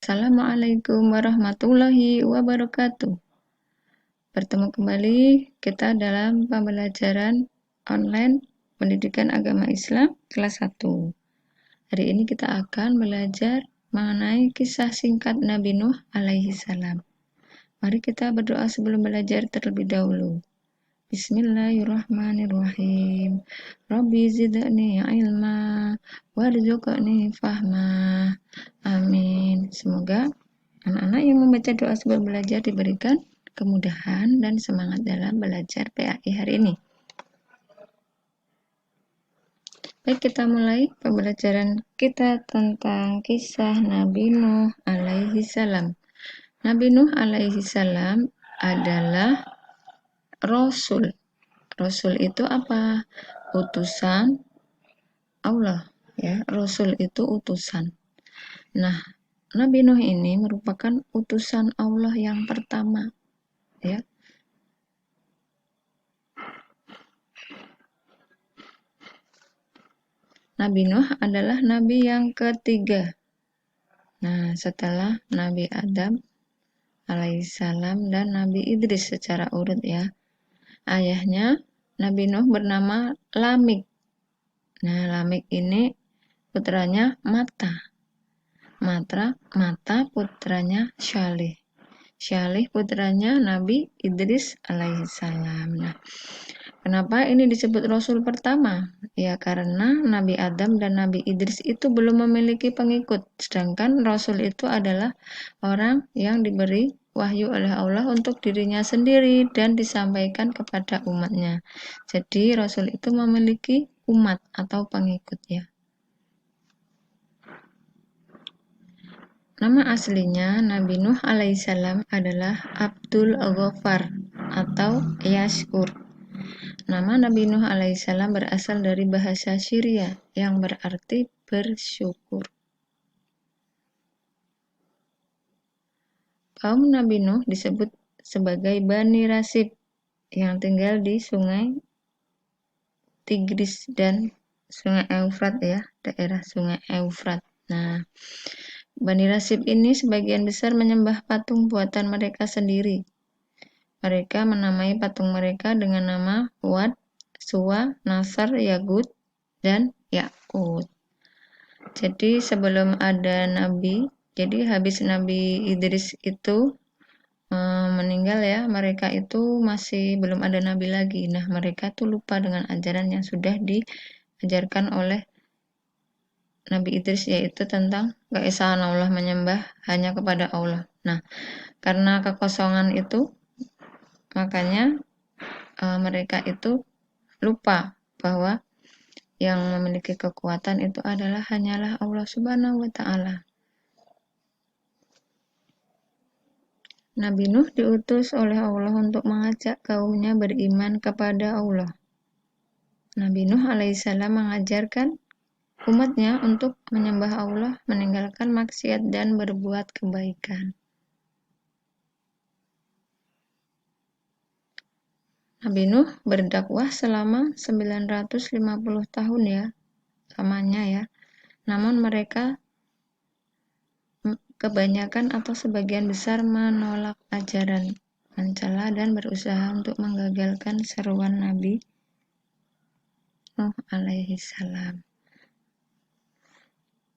Assalamualaikum warahmatullahi wabarakatuh. Bertemu kembali kita dalam pembelajaran online Pendidikan Agama Islam kelas 1. Hari ini kita akan belajar mengenai kisah singkat Nabi Nuh alaihi salam. Mari kita berdoa sebelum belajar terlebih dahulu. Bismillahirrahmanirrahim. Rabbi zidni ilma warzuqni fahma. Amin. Semoga anak-anak yang membaca doa sebelum belajar diberikan kemudahan dan semangat dalam belajar PAI hari ini. Baik, kita mulai pembelajaran kita tentang kisah Nabi Nuh alaihi salam. Nabi Nuh alaihi salam adalah Rasul. Rasul itu apa? Utusan Allah, ya. Rasul itu utusan. Nah, Nabi Nuh ini merupakan utusan Allah yang pertama, ya. Nabi Nuh adalah nabi yang ketiga. Nah, setelah Nabi Adam alaihissalam dan Nabi Idris secara urut, ya. Ayahnya Nabi Nuh bernama Lamik. Nah, Lamik ini putranya Mata putranya Syalih. Syalih putranya Nabi Idris alaihissalam. Nah, kenapa ini disebut Rasul pertama? Ya, karena Nabi Adam dan Nabi Idris itu belum memiliki pengikut, sedangkan Rasul itu adalah orang yang diberi wahyu oleh Allah untuk dirinya sendiri dan disampaikan kepada umatnya. Jadi Rasul itu memiliki umat atau pengikut, ya. Nama aslinya Nabi Nuh alaihissalam adalah Abdul Ghaffar atau Yashkur. Nama Nabi Nuh alaihissalam berasal dari bahasa Syria yang berarti bersyukur. Kaum Nabi Nuh disebut sebagai Bani Rasib yang tinggal di Sungai Tigris dan Sungai Eufrat, ya, daerah Sungai Eufrat. Nah, Bani Rasib ini sebagian besar menyembah patung buatan mereka sendiri. Mereka menamai patung mereka dengan nama Wad, Suwa, Nasr, Yagut, dan Yakut. Jadi sebelum ada Nabi, jadi habis Nabi Idris itu meninggal, ya, mereka itu masih belum ada Nabi lagi. Nah, mereka tuh lupa dengan ajaran yang sudah diajarkan oleh Nabi Idris, yaitu tentang keesaan Allah, menyembah hanya kepada Allah. Nah, karena kekosongan itu, makanya mereka itu lupa bahwa yang memiliki kekuatan itu adalah hanyalah Allah Subhanahu wa Ta'ala. Nabi Nuh diutus oleh Allah untuk mengajak kaumnya beriman kepada Allah. Nabi Nuh alaihissalam mengajarkan umatnya untuk menyembah Allah, meninggalkan maksiat dan berbuat kebaikan. Nabi Nuh berdakwah selama 950 tahun, ya, lamanya, ya. Namun mereka kebanyakan atau sebagian besar menolak ajaran, mencela dan berusaha untuk menggagalkan seruan Nabi Nuh alaihi salam.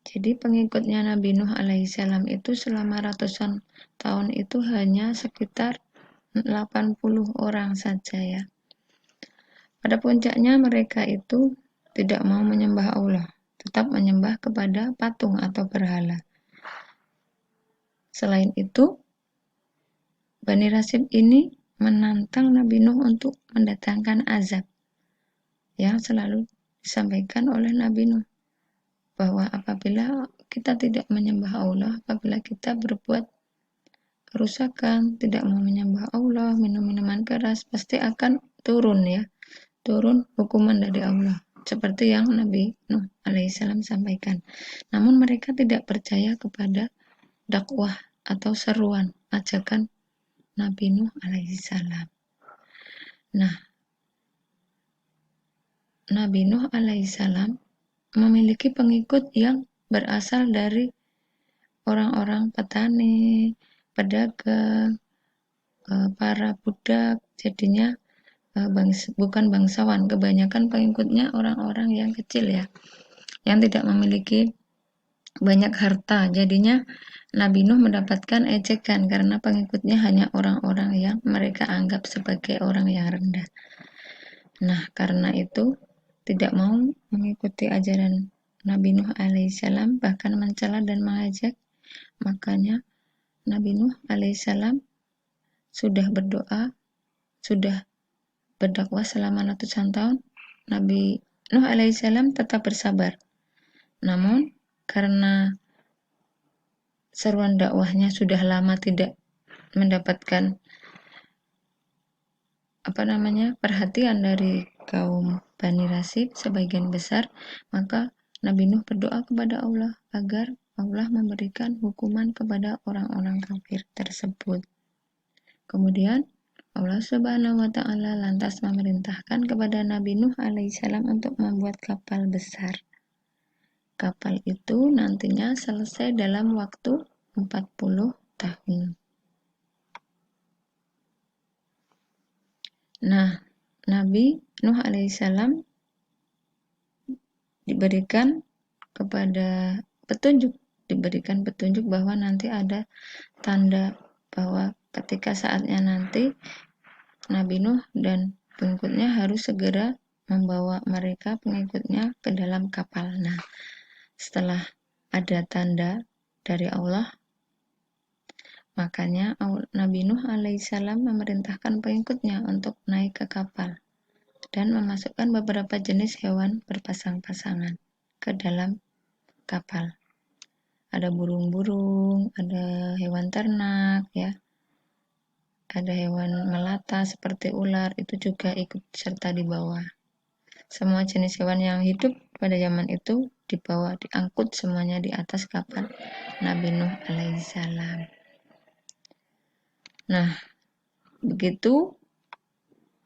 Jadi pengikutnya Nabi Nuh alaihi salam itu selama ratusan tahun itu hanya sekitar 80 orang saja, ya. Pada puncaknya mereka itu tidak mau menyembah Allah, tetap menyembah kepada patung atau berhala. Selain itu, Bani Rasib ini menantang Nabi Nuh untuk mendatangkan azab yang selalu disampaikan oleh Nabi Nuh, bahwa apabila kita tidak menyembah Allah, apabila kita berbuat kerusakan, tidak mau menyembah Allah, minum minuman keras, pasti akan turun hukuman dari Allah, seperti yang Nabi Nuh alaihissalam sampaikan. Namun mereka tidak percaya kepada dakwah atau seruan ajakan Nabi Nuh alaihissalam. Nah, Nabi Nuh alaihissalam memiliki pengikut yang berasal dari orang-orang petani, pedagang, para budak, jadinya bukan bangsawan, kebanyakan pengikutnya orang-orang yang kecil ya, yang tidak memiliki banyak harta. Jadinya Nabi Nuh mendapatkan ejekan karena pengikutnya hanya orang-orang yang mereka anggap sebagai orang yang rendah. Nah, karena itu tidak mau mengikuti ajaran Nabi Nuh alaihissalam, bahkan mencela dan mengajak. Makanya Nabi Nuh alaihissalam sudah berdoa, sudah berdakwah selama ratusan tahun. Nabi Nuh alaihissalam tetap bersabar. Namun karena seruan dakwahnya sudah lama tidak mendapatkan perhatian dari kaum Bani Rasib sebagian besar, maka Nabi Nuh berdoa kepada Allah agar Allah memberikan hukuman kepada orang-orang kafir tersebut. Kemudian Allah Subhanahu wa taala lantas memerintahkan kepada Nabi Nuh alaihissalam untuk membuat kapal besar. Kapal itu nantinya selesai dalam waktu 40 tahun. Nah, Nabi Nuh alaihissalam diberikan petunjuk bahwa nanti ada tanda bahwa ketika saatnya nanti Nabi Nuh dan pengikutnya harus segera membawa mereka pengikutnya ke dalam kapal. Nah, setelah ada tanda dari Allah, makanya Nabi Nuh alaihissalam memerintahkan pengikutnya untuk naik ke kapal dan memasukkan beberapa jenis hewan berpasang-pasangan ke dalam kapal. Ada burung-burung, ada hewan ternak ya. Ada hewan melata seperti ular, itu juga ikut serta di bawah. Semua jenis hewan yang hidup pada zaman itu diangkut semuanya di atas kapal Nabi Nuh alaihissalam. Nah, begitu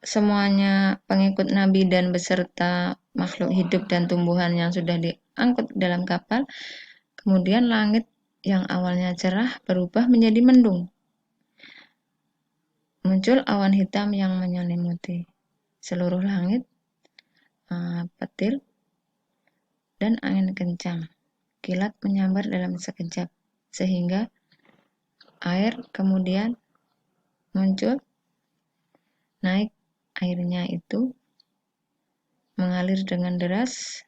semuanya pengikut Nabi dan beserta makhluk hidup dan tumbuhan yang sudah diangkut dalam kapal, kemudian langit yang awalnya cerah berubah menjadi mendung. Muncul awan hitam yang menyelimuti seluruh langit, petir, dan angin kencang. Kilat menyambar dalam sekejap, sehingga air kemudian muncul, naik airnya itu mengalir dengan deras,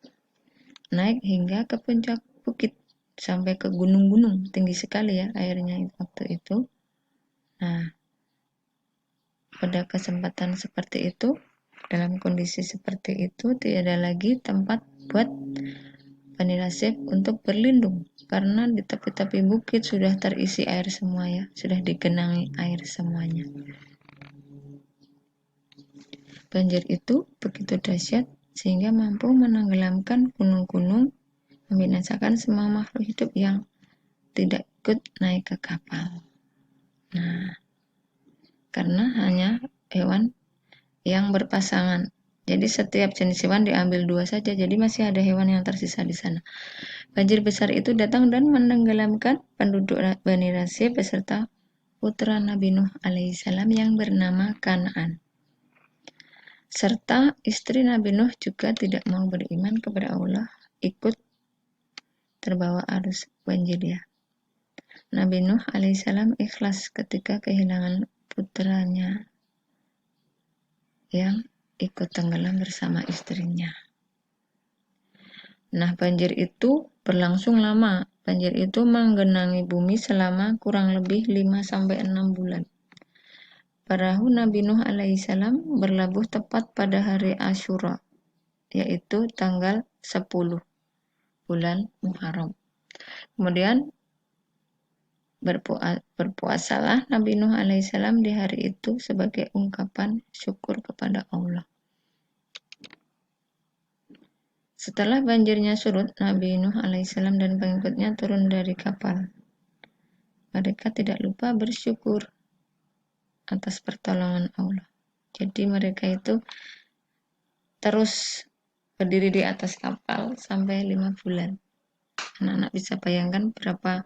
naik hingga ke puncak bukit, sampai ke gunung-gunung, tinggi sekali ya airnya waktu itu. Nah, pada kesempatan seperti itu, dalam kondisi seperti itu, tidak ada lagi tempat buat Bani Rasib untuk berlindung, karena di tepi-tepi bukit sudah terisi air semua ya, sudah digenangi air semuanya. Banjir itu begitu dahsyat sehingga mampu menenggelamkan gunung-gunung, membinasakan semua makhluk hidup yang tidak ikut naik ke kapal. Nah, karena hanya hewan yang berpasangan. Jadi setiap jenis hewan diambil 2 saja, jadi masih ada hewan yang tersisa di sana. Banjir besar itu datang dan menenggelamkan penduduk Bani Rasib beserta putra Nabi Nuh alaihissalam yang bernama Kan'an. Serta istri Nabi Nuh juga tidak mau beriman kepada Allah, ikut terbawa arus banjir ya. Nabi Nuh alaihissalam ikhlas ketika kehilangan putranya yang ikut tenggelam bersama istrinya. Nah, banjir itu berlangsung lama. Banjir itu menggenangi bumi selama kurang lebih 5-6 bulan. Perahu Nabi Nuh alaihissalam berlabuh tepat pada hari Asyura, yaitu tanggal 10 bulan Muharram. Kemudian berpuasalah Nabi Nuh alaihissalam di hari itu sebagai ungkapan syukur kepada Allah. Setelah banjirnya surut, Nabi Nuh alaihissalam dan pengikutnya turun dari kapal. Mereka tidak lupa bersyukur atas pertolongan Allah. Jadi mereka itu terus berdiri di atas kapal sampai 5 bulan. Anak-anak bisa bayangkan berapa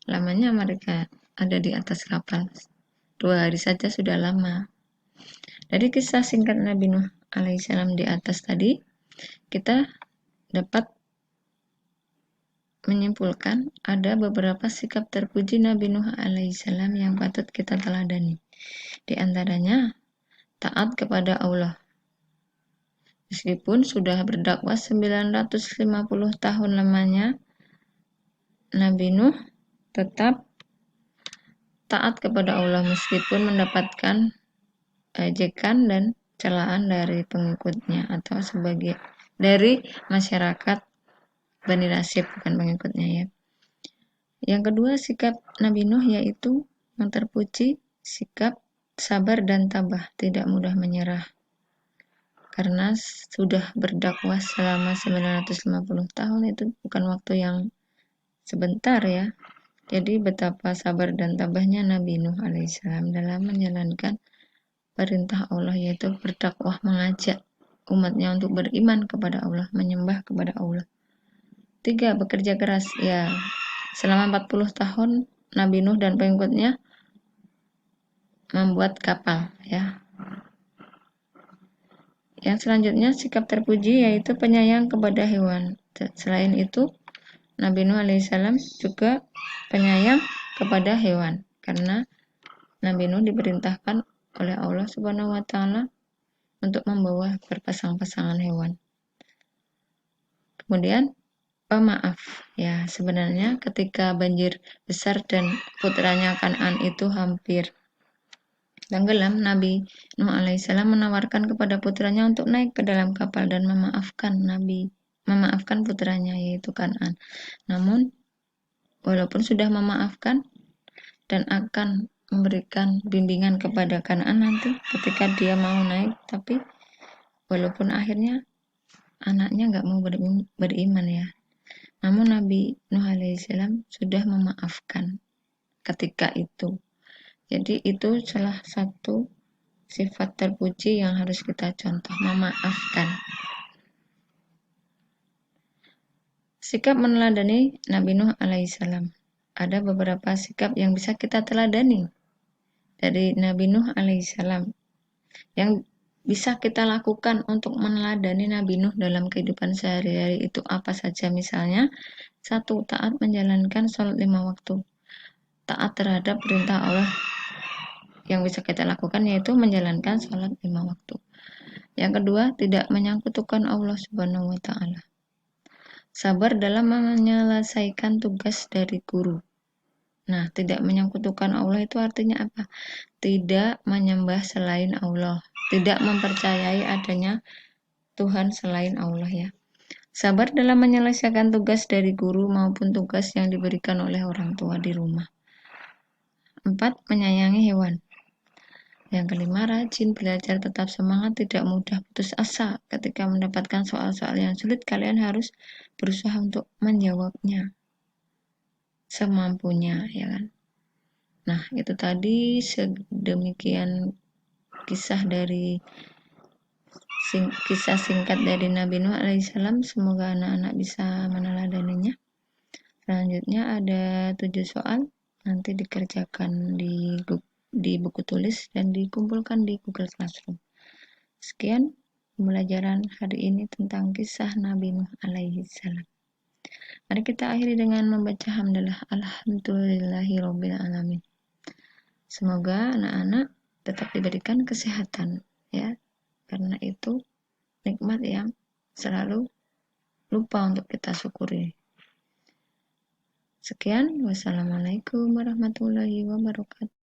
lamanya mereka ada di atas kapal. 2 hari saja sudah lama. Dari kisah singkat Nabi Nuh alaihissalam di atas tadi, kita dapat menyimpulkan ada beberapa sikap terpuji Nabi Nuh alaihissalam yang patut kita teladani. Di antaranya, taat kepada Allah. Meskipun sudah berdakwah 950 tahun lamanya, Nabi Nuh tetap taat kepada Allah meskipun mendapatkan ejekan dan celaan dari pengikutnya atau sebagai dari masyarakat Bani Nasib, bukan pengikutnya ya. Yang kedua, sikap Nabi Nuh yaitu yang terpuji sikap sabar dan tabah, tidak mudah menyerah. Karena sudah berdakwah selama 950 tahun, itu bukan waktu yang sebentar ya. Jadi betapa sabar dan tabahnya Nabi Nuh alaihissalam dalam menjalankan perintah Allah, yaitu berdakwah, mengajak umatnya untuk beriman kepada Allah, menyembah kepada Allah. 3, bekerja keras. Ya, selama 40 tahun Nabi Nuh dan pengikutnya membuat kapal ya. Yang selanjutnya sikap terpuji yaitu penyayang kepada hewan. Selain itu, Nabi Nuh alaihissalam juga penyayang kepada hewan karena Nabi Nuh diperintahkan oleh Allah Subhanahu wa taala untuk membawa berpasang-pasangan hewan. Kemudian pemaaf. Ya, sebenarnya ketika banjir besar dan putranya Kan'an itu hampir tenggelam, Nabi Nuh alaihissalam menawarkan kepada putranya untuk naik ke dalam kapal dan memaafkan putranya yaitu Kan'an. Namun walaupun sudah memaafkan dan akan memberikan bimbingan kepada Kan'an nanti ketika dia mau naik, tapi walaupun akhirnya anaknya nggak mau beriman ya. Namun Nabi Nuh alaihissalam sudah memaafkan ketika itu. Jadi itu salah satu sifat terpuji yang harus kita contoh, memaafkan. Sikap meneladani Nabi Nuh alaihissalam. Ada beberapa sikap yang bisa kita teladani dari Nabi Nuh alaihissalam yang bisa kita lakukan untuk meneladani Nabi Nuh dalam kehidupan sehari-hari itu apa saja. Misalnya, 1. Taat menjalankan sholat 5 waktu. Taat terhadap perintah Allah yang bisa kita lakukan yaitu menjalankan sholat 5 waktu. Yang kedua, tidak menyangkutkan Allah Subhanahu wa taala. Sabar dalam menyelesaikan tugas dari guru. Nah, tidak menyangkutkan Allah itu artinya apa? Tidak menyembah selain Allah, tidak mempercayai adanya Tuhan selain Allah ya. Sabar dalam menyelesaikan tugas dari guru maupun tugas yang diberikan oleh orang tua di rumah. 4. Menyayangi hewan. Yang kelima, rajin belajar, tetap semangat, tidak mudah putus asa. Ketika mendapatkan soal-soal yang sulit, kalian harus berusaha untuk menjawabnya semampunya, ya kan? Nah, itu tadi sedemikian kisah singkat dari Nabi Nuh alaihissalam. Semoga anak-anak bisa meneladaninya. Selanjutnya ada 7 soal, nanti dikerjakan di buku tulis dan dikumpulkan di Google Classroom. Sekian pembelajaran hari ini tentang kisah Nabi Nuh alaihissalam. Mari kita akhiri dengan membaca hamdalah alhamdulillahirabbil alamin. Semoga anak-anak tetap diberikan kesehatan ya, karena itu nikmat yang selalu lupa untuk kita syukuri. Sekian, wassalamualaikum warahmatullahi wabarakatuh.